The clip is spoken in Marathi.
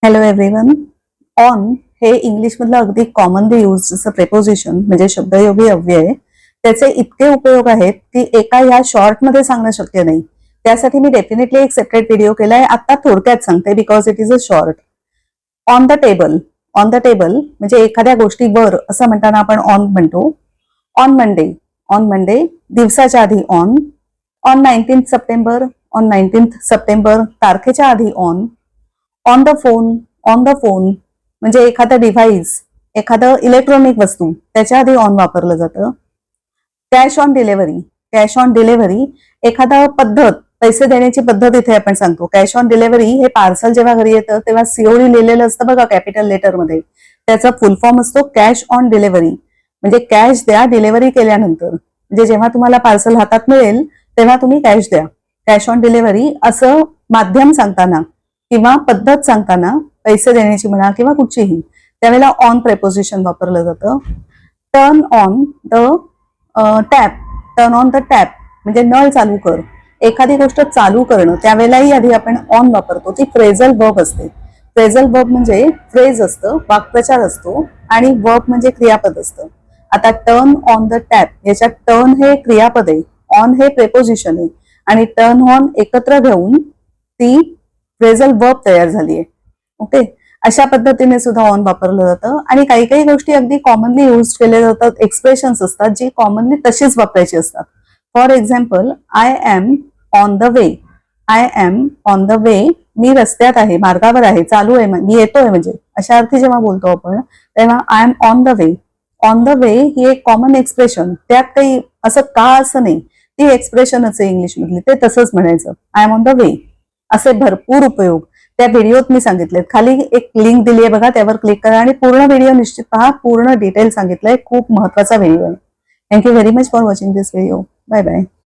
Hello everyone. ऑन हे इंग्लिश मधलं अगदी कॉमनली यूज असं प्रेपोजिशन म्हणजे शब्दयोगी अव्यय. त्याचे इतके उपयोग आहेत की एका या शॉर्ट मध्ये सांगणं शक्य नाही. त्यासाठी मी डेफिनेटली एक सेपरेट व्हिडिओ केलाय. आता थोडक्यात सांगते because it is a short. On the table. On the table म्हणजे एखाद्या गोष्टीवर असं म्हणताना आपण ऑन म्हणतो. On Monday. ऑन मंडे दिवसाच्या आधी on. On 19 September. On 19 September तारखेच्या आधी on. On the phone. On the phone म्हणजे एखादं डिव्हाइस, एखादं इलेक्ट्रॉनिक वस्तू त्याच्या आधी ऑन वापरलं जातं. Cash on delivery. Cash on delivery एखादा पद्धत, पैसे देण्याची पद्धत इथे आपण सांगतो. कॅश ऑन डिलिव्हरी हे पार्सल जेव्हा घरी येतं तेव्हा सीओडी लिहिलेलं असतं बघा कॅपिटल लेटर मध्ये. त्याचा फुल फॉर्म असतो कॅश ऑन डिलिव्हरी. म्हणजे कॅश द्या डिलिव्हरी केल्यानंतर. म्हणजे जेव्हा तुम्हाला पार्सल हातात मिळेल तेव्हा तुम्ही कॅश द्या. कॅश ऑन डिलिव्हरी असं माध्यम सांगताना किंवा पद्धत सांगताना, पैसे देण्याची म्हणा किंवा कुठचीही, त्यावेळेला ऑन प्रेपोजिशन वापरलं जातं. Turn on the tap. Turn on the tap म्हणजे नळ चालू कर. एखादी गोष्ट चालू करणं त्यावेळेलाही आधी आपण ऑन वापरतो. ती फ्रेझल वर्ब असते. फ्रेझल वर्ब म्हणजे फ्रेज असतं, वाक्प्रचार असतो, आणि वर्ब म्हणजे क्रियापद असतं. आता टर्न ऑन द टॅप याच्यात टर्न हे क्रियापद आहे, ऑन हे प्रेपोजिशन आहे, आणि टर्न ऑन एकत्र घेऊन ती फ्रेझल वर्ब तयार झाली आहे. ओके, अशा पद्धतीने सुद्धा ऑन वापरलं जातं. आणि काही काही गोष्टी अगदी कॉमनली यूज केल्या जातात, एक्सप्रेशन्स असतात जी कॉमनली तशीच वापरायची असतात. For example, I am on the way. I am on the way, मी रस्त्यात आहे, मार्गावर आहे, चालू आहे, मी येतोय, म्हणजे अशा अर्थी जेव्हा बोलतो आपण तेव्हा I am on the way. On the way ही एक कॉमन एक्सप्रेशन, त्यात काही असं का असं नाही, ती एक्सप्रेशनच आहे इंग्लिश मधली, ते तसंच म्हणायचं, I am on the way. असे भरपूर उपयोग त्या व्हिडिओत मी सांगितलेत. खाली एक लिंक दिली आहे बघा, त्यावर क्लिक करा आणि पूर्ण व्हिडिओ निश्चित पहा. पूर्ण डिटेल सांगितलंय, खूप महत्वाचा व्हिडिओ आहे. Thank you very much for watching this video. Bye bye.